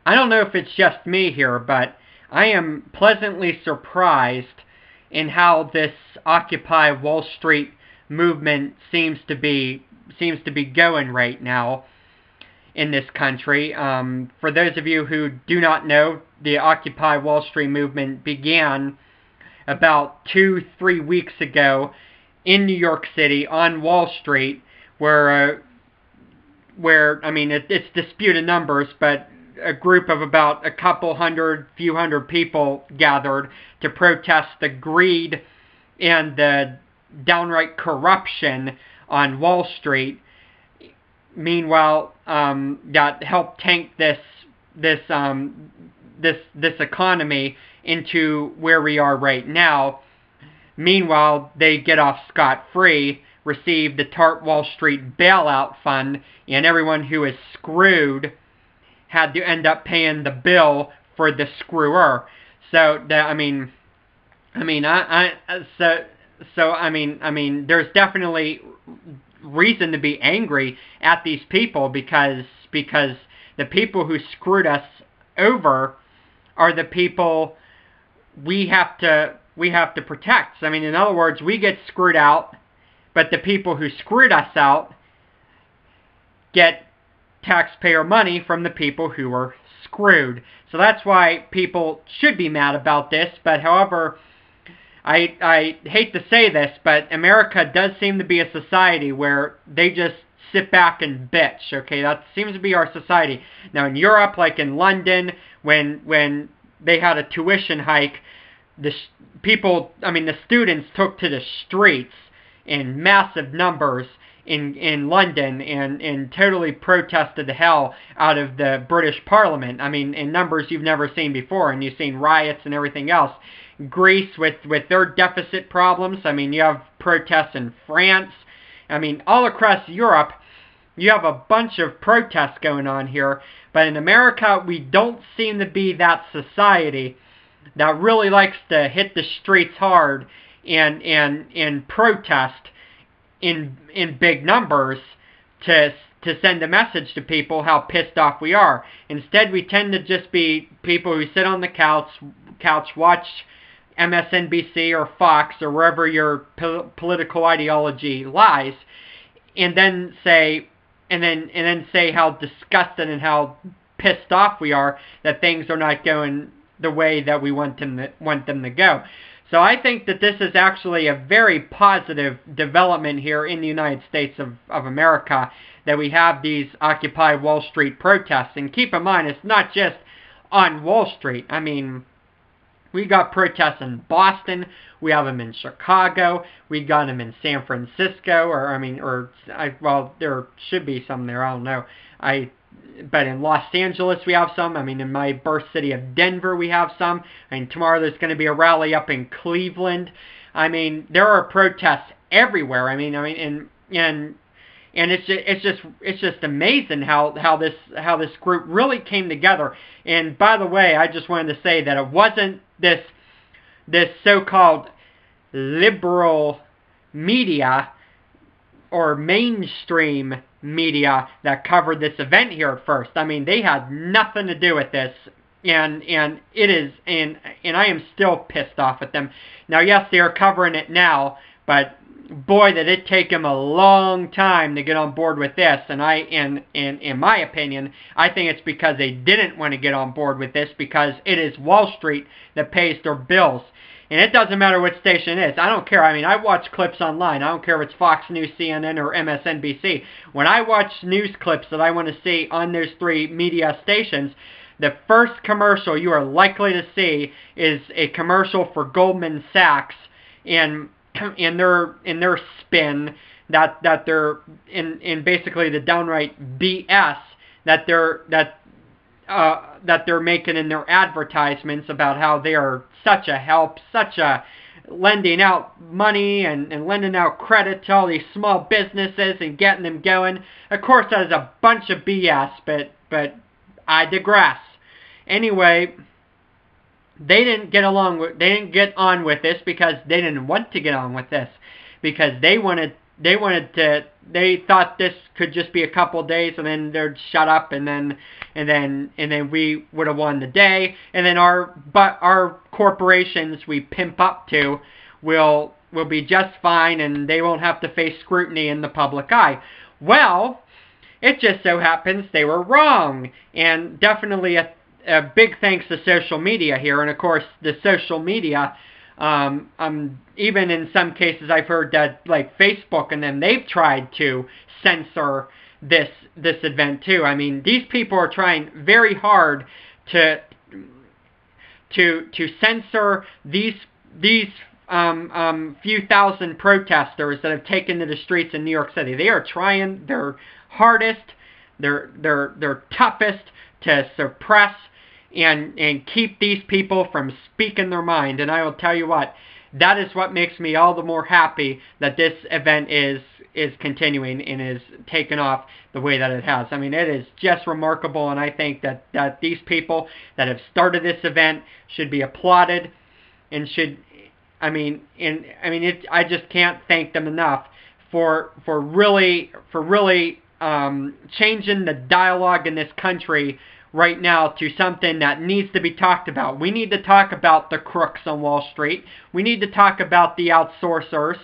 I don't know if it's just me here, but I am pleasantly surprised in how this Occupy Wall Street movement seems to be going right now in this country. For those of you who do not know, the Occupy Wall Street movement began about 2-3 weeks ago in New York City on Wall Street, where I mean, it's disputed numbers, but a group of about a couple hundred, few hundred people gathered to protest the greed and the downright corruption on Wall Street. Meanwhile, that helped tank this economy into where we are right now. Meanwhile, they get off scot-free, receive the TARP Wall Street bailout fund, and everyone who is screwed had to end up paying the bill for the screwer. So I mean, there's definitely reason to be angry at these people because the people who screwed us over are the people we have to protect. I mean, in other words, we get screwed out, but the people who screwed us out get taxpayer money from the people who were screwed. So that's why people should be mad about this. But however, I hate to say this, but America does seem to be a society where they just sit back and bitch. Okay, that seems to be our society. Now in Europe, like in London, when they had a tuition hike, the students took to the streets in massive numbers in London and totally protested the hell out of the British Parliament. I mean, in numbers you've never seen before, and you've seen riots and everything else. Greece with their deficit problems. I mean, you have protests in France. I mean, all across Europe, you have a bunch of protests going on here. But in America, we don't seem to be that society that really likes to hit the streets hard and protest in big numbers to send a message to people how pissed off we are. Instead, we tend to just be people who sit on the couch, watch MSNBC or Fox or wherever your political ideology lies, and then say how disgusted and how pissed off we are that things are not going the way that we want them to go. So I think that this is actually a very positive development here in the United States of America, that we have these Occupy Wall Street protests. And keep in mind, it's not just on Wall Street. I mean, we got protests in Boston, we have them in Chicago, we got them in San Francisco, well, there should be some there, I don't know. But in Los Angeles we have some. I mean, in my birth city of Denver we have some. I mean, tomorrow there's going to be a rally up in Cleveland. I mean, there are protests everywhere. I mean, and it's just amazing how this group really came together. And by the way, I just wanted to say that it wasn't this so-called liberal media or mainstream media that covered this event here at first. I mean, they had nothing to do with this, and I am still pissed off at them. Now, yes, they are covering it now, but boy, did it take them a long time to get on board with this. And in my opinion, I think it's because they didn't want to get on board with this, because it is Wall Street that pays their bills. And it doesn't matter what station it is. I don't care. I mean, I watch clips online. I don't care if it's Fox News, CNN, or MSNBC. When I watch news clips that I want to see on those three media stations, the first commercial you are likely to see is a commercial for Goldman Sachs and in their spin that they're in basically the downright BS that they're making in their advertisements about how they are such a help, such a lending out money and lending out credit to all these small businesses and getting them going. Of course, that is a bunch of BS, but I digress. Anyway, they didn't get on with this because they didn't want to get on with this, because they wanted they thought this could just be a couple days, and then they'd shut up, and then we would have won the day, and then our corporations we pimp up to will be just fine, and they won't have to face scrutiny in the public eye. Well, it just so happens they were wrong, and definitely a big thanks to social media here. And of course, the social media, even in some cases, I've heard that like Facebook and them, they've tried to censor this event too. I mean, these people are trying very hard to censor these few thousand protesters that have taken to the streets in New York City. They are trying their hardest, their toughest to suppress and keep these people from speaking their mind. And I will tell you what, that is what makes me all the more happy that this event is continuing and is taken off the way that it has. I mean, it is just remarkable, and I think that these people that have started this event should be applauded and should, I just can't thank them enough for really changing the dialogue in this country right now to something that needs to be talked about. We need to talk about the crooks on Wall Street. We need to talk about the outsourcers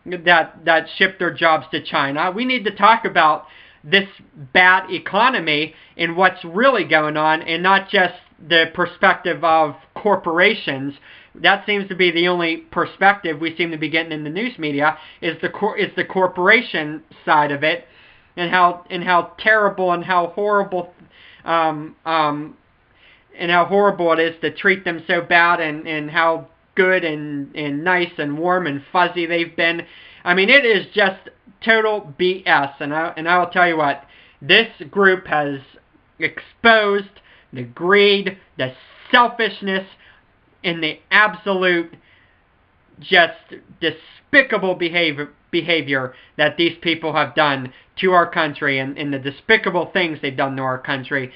that ship their jobs to China. We need to talk about this bad economy and what's really going on, and not just the perspective of corporations. That seems to be the only perspective we seem to be getting in the news media, is the corporation side of it, and how terrible and how horrible and how horrible it is to treat them so bad, and how good and nice and warm and fuzzy they've been. I mean, it is just total BS, and I will tell you what, this group has exposed the greed, the selfishness, and the absolute just despicable behavior that these people have done to our country, and the despicable things they've done to our country.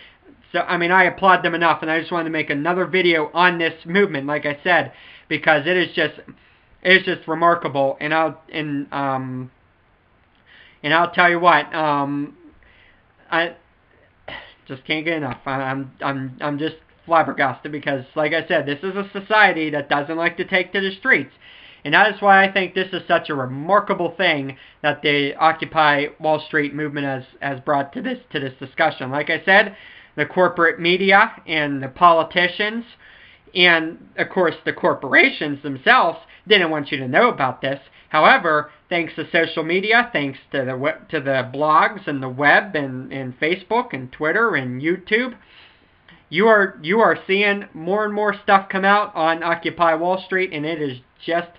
So, I mean, I applaud them enough, and I just wanted to make another video on this movement, like I said, because it is just remarkable. And I'll tell you what, I just can't get enough. I'm just flabbergasted, because, like I said, this is a society that doesn't like to take to the streets. And that is why I think this is such a remarkable thing that the Occupy Wall Street movement has brought to this discussion. Like I said, the corporate media and the politicians and, of course, the corporations themselves didn't want you to know about this. However, thanks to social media, thanks to the blogs and the web and Facebook and Twitter and YouTube, you are seeing more and more stuff come out on Occupy Wall Street, and it is just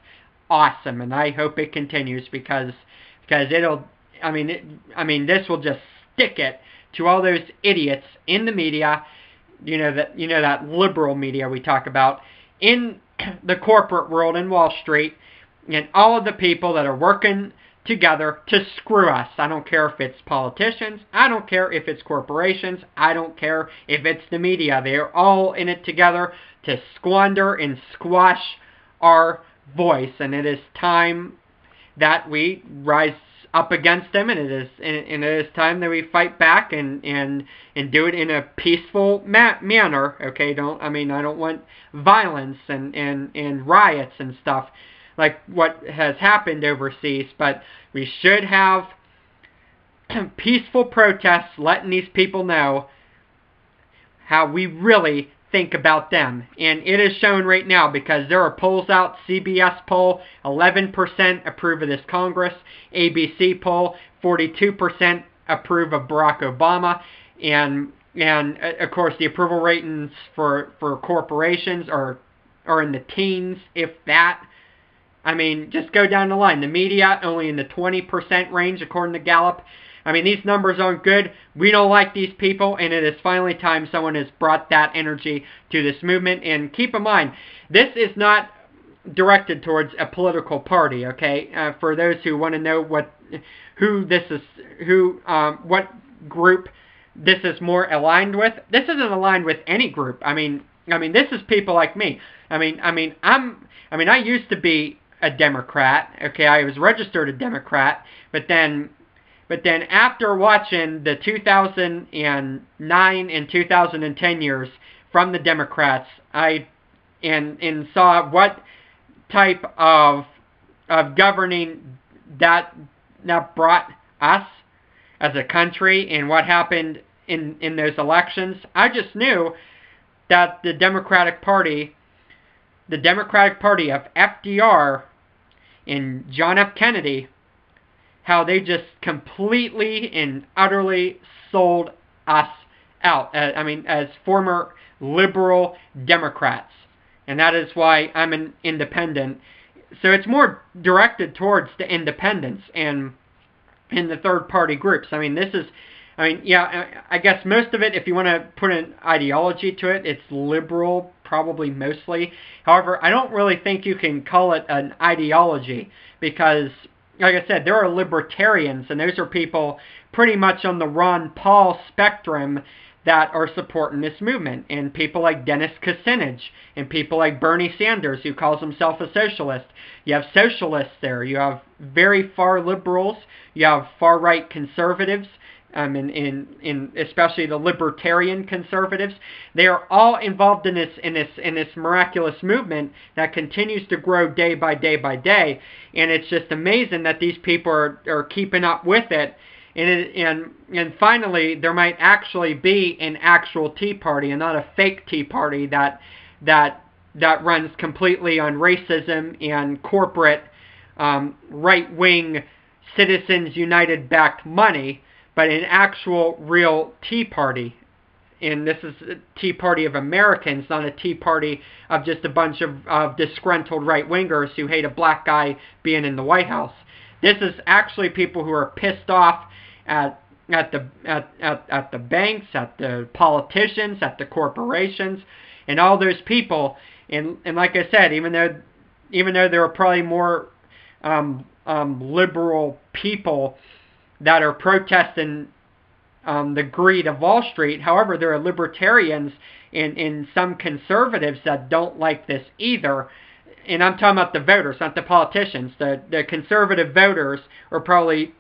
awesome. And I hope it continues, because it'll, this will just stick it to all those idiots in the media, that liberal media we talk about, in the corporate world in Wall Street, and all of the people that are working together to screw us. I don't care if it's politicians, I don't care if it's corporations, I don't care if it's the media. They are all in it together to squander and squash our voice, and it is time that we rise up against them, and it is time that we fight back and do it in a peaceful manner. Okay, I don't want violence and riots and stuff like what has happened overseas, but we should have peaceful protests letting these people know how we really think about them. And it is shown right now, because there are polls out. CBS poll, 11% approve of this Congress. ABC poll, 42% approve of Barack Obama. And of course, the approval ratings for corporations are in the teens, if that. I mean, just go down the line. The media, only in the 20% range, according to Gallup. I mean, these numbers aren't good. We don't like these people, and it is finally time someone has brought that energy to this movement. And keep in mind, this is not directed towards a political party, okay? For those who want to know what group this is more aligned with, this isn't aligned with any group. I mean, this is people like me. I used to be a Democrat. Okay, I was registered a Democrat, but then after watching the 2009 and 2010 years from the Democrats, I saw what type of governing that brought us as a country and what happened in those elections. I just knew that the Democratic Party of FDR and John F. Kennedy, how they just completely and utterly sold us out. As former liberal Democrats. And that is why I'm an independent. So it's more directed towards the independents and in the third party groups. I guess most of it, if you want to put an ideology to it, it's liberal, probably mostly. However, I don't really think you can call it an ideology because, like I said, there are libertarians, and those are people pretty much on the Ron Paul spectrum that are supporting this movement, and people like Dennis Kucinich, and people like Bernie Sanders, who calls himself a socialist. You have socialists there. You have very far liberals. You have far-right conservatives, especially the libertarian conservatives. They are all involved in this miraculous movement that continues to grow day by day by day, and it's just amazing that these people are keeping up with it. And finally, there might actually be an actual Tea Party and not a fake Tea Party that runs completely on racism and corporate right-wing Citizens United backed money, but an actual real Tea Party. And this is a Tea Party of Americans, not a Tea Party of just a bunch of disgruntled right-wingers who hate a black guy being in the White House. This is actually people who are pissed off at the banks, at the politicians, at the corporations, and all those people. And like I said, even though there are probably more liberal people that are protesting the greed of Wall Street, however, there are libertarians and some conservatives that don't like this either. And I'm talking about the voters, not the politicians. The conservative voters are probably,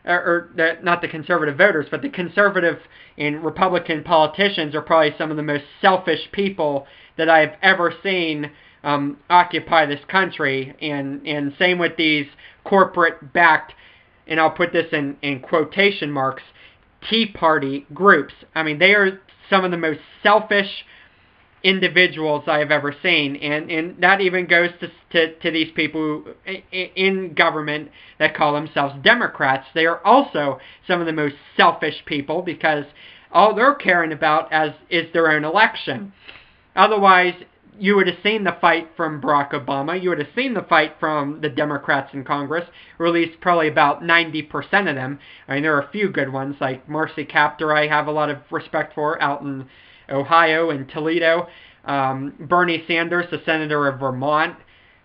not the conservative voters, but the conservative and Republican politicians are probably some of the most selfish people that I've ever seen occupy this country. And same with these corporate-backed, and I'll put this in quotation marks, Tea Party groups. I mean, they are some of the most selfish individuals I have ever seen, and that even goes to these people in government that call themselves Democrats. They are also some of the most selfish people because all they're caring about is their own election. Otherwise, you would have seen the fight from Barack Obama. You would have seen the fight from the Democrats in Congress, or at least probably about 90% of them. I mean, there are a few good ones, like Marcy Kaptur I have a lot of respect for out in Ohio and Toledo. Bernie Sanders, the senator of Vermont.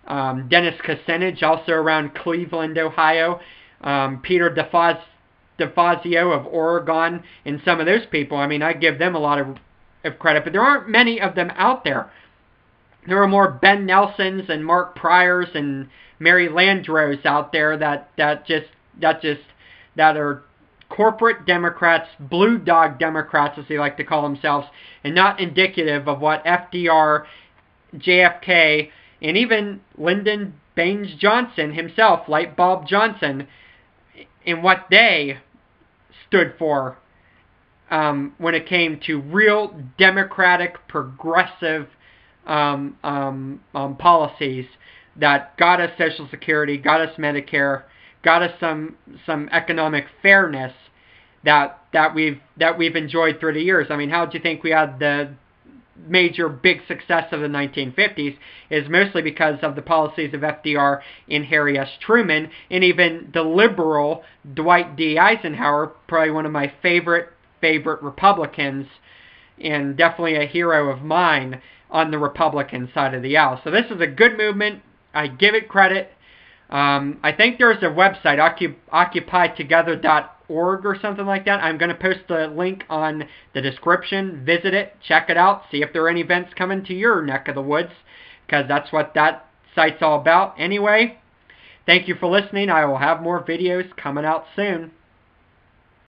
Dennis Kucinich, also around Cleveland, Ohio. Peter DeFazio of Oregon, and some of those people. I mean, I give them a lot of credit, but there aren't many of them out there. There are more Ben Nelsons and Mark Pryors and Mary Landros out there that are corporate Democrats, blue dog Democrats, as they like to call themselves, and not indicative of what FDR, JFK, and even Lyndon Baines Johnson himself, Lightbulb Johnson, and what they stood for when it came to real democratic, progressive policies that got us Social Security, got us Medicare, got us some economic fairness that we've enjoyed through the years. I mean, how do you think we had the major big success of the 1950s? Is mostly because of the policies of FDR and Harry S. Truman, and even the liberal Dwight D. Eisenhower, probably one of my favorite Republicans, and definitely a hero of mine on the Republican side of the aisle. So this is a good movement. I give it credit. I think there's a website, occupytogether.org or something like that. I'm going to post the link on the description. Visit it, check it out, see if there are any events coming to your neck of the woods, because that's what that site's all about. Anyway, thank you for listening. I will have more videos coming out soon.